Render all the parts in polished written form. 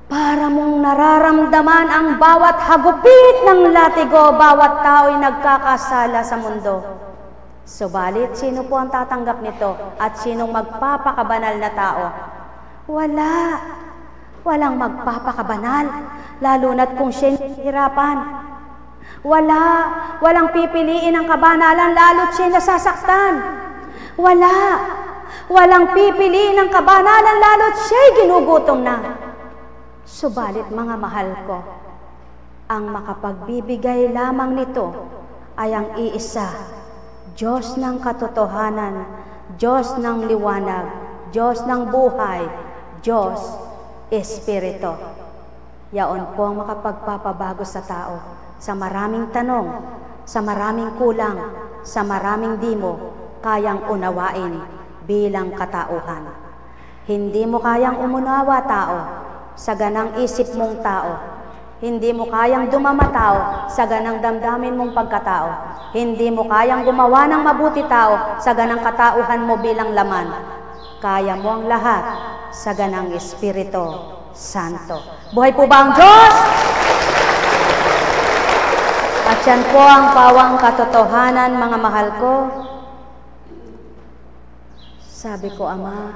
Para mong nararamdaman ang bawat hagupit ng latigo, bawat tao'y nagkakasala sa mundo. Subalit, sino po ang tatanggap nito at sinong magpapakabanal na tao? Wala. Walang magpapakabanal, lalo na't kung siya'y hirapan. Walang pipiliin ang kabanalan, lalo't siya'y nasasaktan. Walang pipiliin ang kabanalan, lalo't siya'y ginugutom na. Subalit mga mahal ko, ang makapagbibigay lamang nito ay ang iisa, Diyos ng katotohanan, Diyos ng liwanag, Diyos ng buhay, Diyos Espiritu. Yaon po ang makapagpapabago sa tao, sa maraming tanong, sa maraming kulang, sa maraming di mo kayang unawain bilang katauhan. Hindi mo kayang umunawa tao sa ganang isip mong tao. Hindi mo kayang dumamatao sa ganang damdamin mong pagkatao. Hindi mo kayang gumawa ng mabuti tao sa ganang katauhan mo bilang laman. Kaya mo ang lahat sa ganang Espiritu Santo. Buhay po ba ang Diyos? At yan po ang pawang katotohanan, mga mahal ko. Sabi ko, Ama,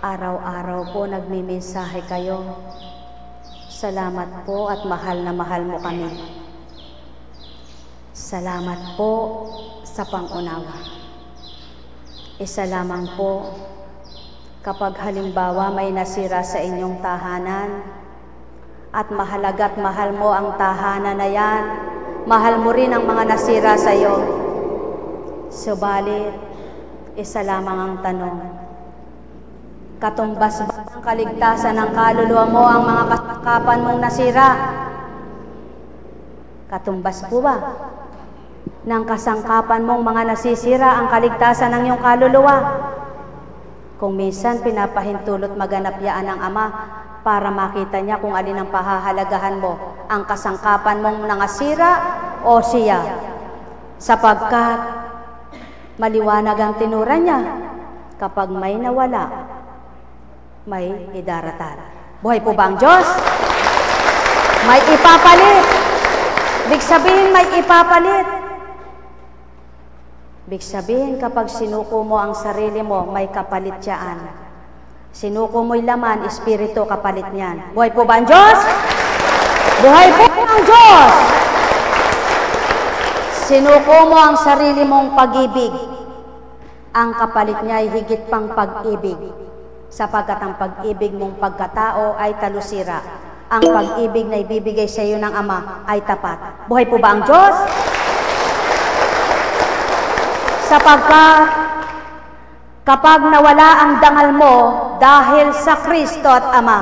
araw-araw po nagmimensahe kayo. Salamat po at mahal na mahal mo kami. Salamat po sa pangunawa. Isa lamang po, kapag halimbawa may nasira sa inyong tahanan at mahalaga't mahal mo ang tahanan na yan, mahal mo rin ang mga nasira sa iyo. Subalit, isa lamang ang tanong, katumbas ba ang kaligtasan ng kaluluwa mo ang mga kasangkapan mong nasira? Katumbas po ba ng kasangkapan mong mga nasisira ang kaligtasan ng iyong kaluluwa? Kung minsan pinapahintulot maganap yaan ng Ama para makita niya kung alin ang pahahalagahan mo, ang kasangkapan mong nangasira o siya, sapagkat maliwanag ang tinura niya, kapag may nawala, may idaratan. Buhay po ba ang Diyos? May ipapalit. Ibig sabihin, may ipapalit. Ibig sabihin, kapag sinuko mo ang sarili mo, may kapalit yaan. Sinuko mo'y laman, espiritu, kapalit niyan. Buhay po ba ang Diyos? Buhay po ang Diyos! Sinuko mo ang sarili mong pag-ibig. Ang kapalit niya ay higit pang pag-ibig. Sapagkat ang pag-ibig mong pagkatao ay talusira. Ang pag-ibig na ibibigay sa iyo ng Ama ay tapat. Buhay po ba ang Diyos? Sapagkat kapag nawala ang dangal mo dahil sa Kristo at Ama,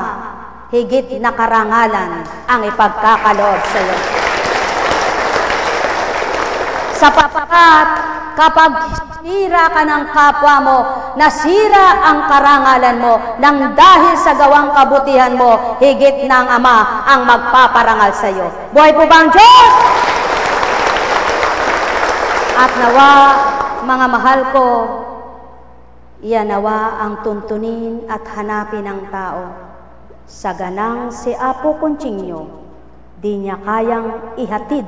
higit na karangalan ang ipagkakaloob sa iyo. Sapagkat kapag nasira ka ng kapwa mo, nasira ang karangalan mo nang dahil sa gawang kabutihan mo, higit na ang Ama ang magpaparangal sa iyo. Buhay po ba ang Diyos? At nawa, mga mahal ko, iyan nawa ang tuntunin at hanapin ng tao. Sa ganang si Apo Conchingyo, di niya kayang ihatid,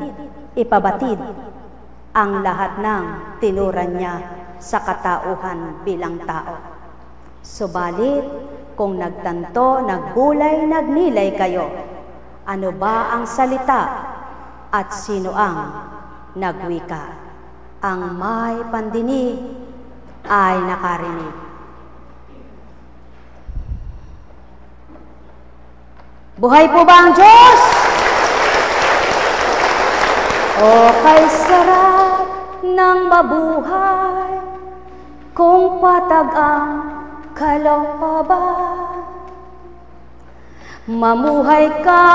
ipabatid ang lahat ng tinuran niya sa katauhan bilang tao. Subalit, kung nagtanto, nagbulay, nagnilay kayo, ano ba ang salita at sino ang nagwika? Ang may pandinig ay nakarinig. Buhay po ba ang Diyos? O kay sarap ng mabuhay kung patag ang kalooban. Mamuhay ka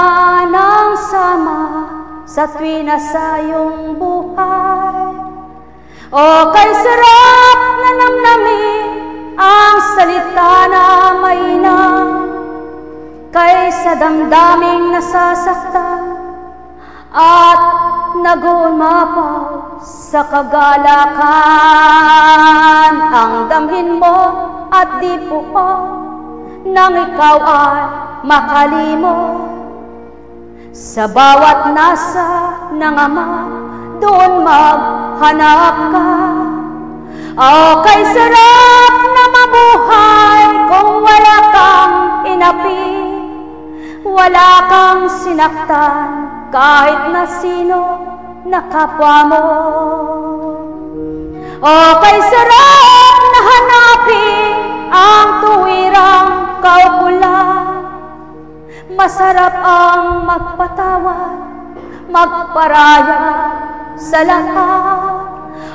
ng sama sa tuwi na sa iyong buhay. O kay sarap na namnamin ang salita na mainam, kaysa damdaming nasasaktan at nagumapaw sa kagalakan. Ang damhin mo at di po nang ikaw ay makalimot. Sa bawat nasa ng Ama, doon maghanap ka. Okay, sarap na mabuhay kung wala kang inapi, wala kang sinaktan kahit na sino na kapwa mo. Okay, sarap na hanapin ang tuwirang kaukulan. Masarap ang magpatawad, magparaya sa lahat.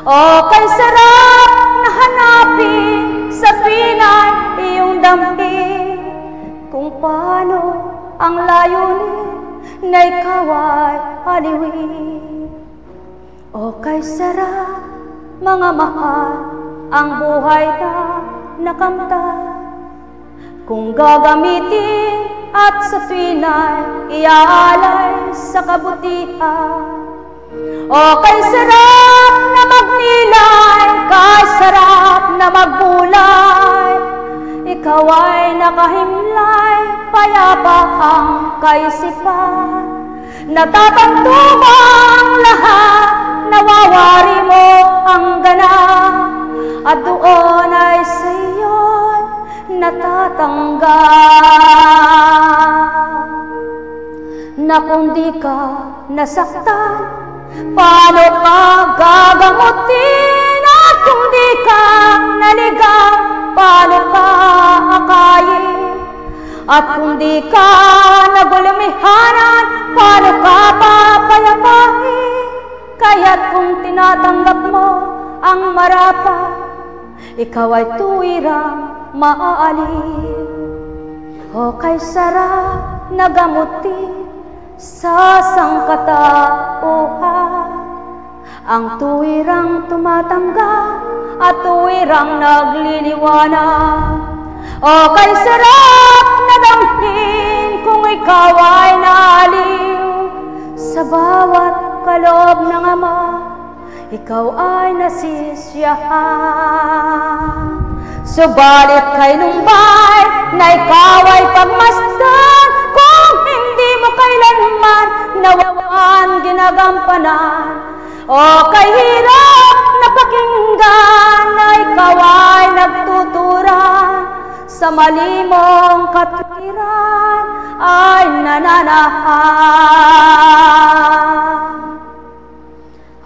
Okay, sarap na hanapin sa pinay iyong damhin, kung paano ang layunin na ikaw ay aliwin. Okay, sarap mga mahal ang buhay na nakamtan, kung gagamitin at sa pinay iaalay sa kabutihan. Okay, sarap na magnilay, kay sarap na magbulay. Ikaw ay nakahimlay, payapa ang kaisipan. Natatanto mo ang lahat, nawawari mo ang ganap, at doon ay sa iyo'y natatanggap. Na kung di ka nasaktan, paano ka gagamutin? At kung di ka naligaw, paano ka akayin? At kung di ka nagulumihanan, paano ka papayapain? Kaya't kung tinatanggap mo ang marapat, ikaw ay tuwirang maaalin. O kay sarap na gamutin sa sangkatauhan, ang tuwirang tumatanggap at tuwirang nagliliwanag. O kay sarap na damhin kung ikaw ay naaliw sa bawat kaloob ng Ama, ikaw ay nasisiyahan. Subalit kay numbay na ikaw ay pagmasdan, kung hindi mo kailanman nawawan ginagampanan. O kay hirap na pakinggan na ikaw ay nagtuturan, sa mali mong katwiran ay nananahan.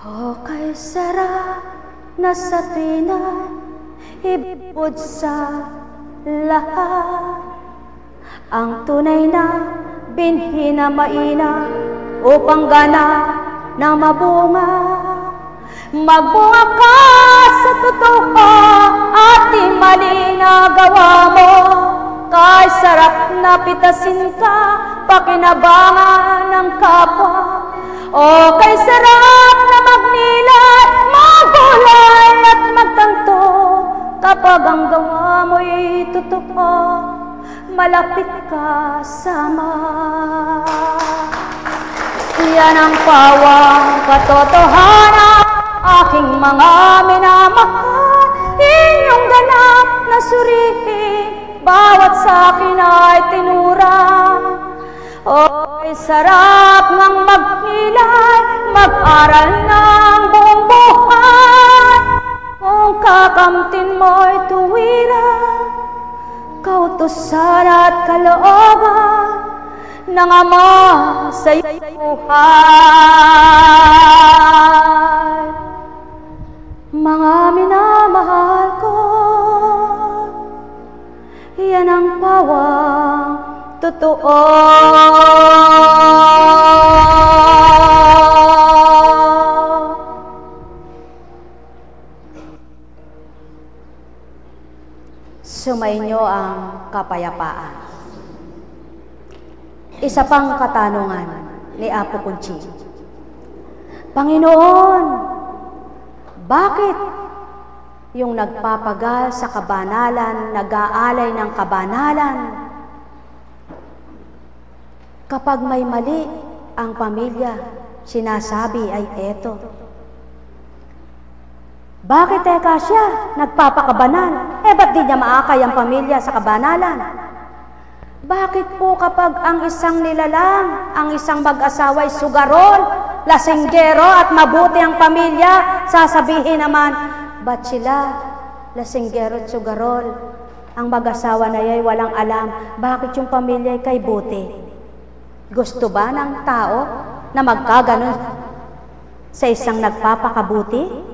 O kay sarap na sa pinay ibud sa lahat, ang tunay na binhi na mainam upang gana na mabunga. Magbunga ka sa totoo at di mali na gawa mo, kay sarap na pitasin ka, pakinabangan ng kapwa. O kay sarap na magnilay, magbulay at magtanto, kapag ang gawa mo'y totoo, malapit ka sa Ama. Yan ang pawang katotohanan, aking mga minamahal. Inyong ganap na suriin, bawat sa akin ay tinurang. O'y sarap ng magnilay, mag-aral ng buong buhay. Kung kakamtin mo'y tuwiran, kautusan at kalooban ng Ama sa iyong buhay. Mga minamahal ko, yan ang pawang totoo. Sumainyo ang kapayapaan. Isa pang katanungan ni Apo Conching. Panginoon, bakit yung nagpapagal sa kabanalan, nag-aalay ng kabanalan, kapag may mali ang pamilya, sinasabi ay eto? Bakit siya nagpapakabanal? Ba't di niya maakay ang pamilya sa kabanalan? Bakit po kapag ang isang nilalang, ang isang mag-asawa ay sugarol, lasinggero at mabuti ang pamilya, sasabihin naman, ba't sila lasinggero at sugarol? Ang mag-asawa na yay walang alam, bakit yung pamilya ay kay buti? Gusto ba ng tao na magkaganon sa isang nagpapakabuti?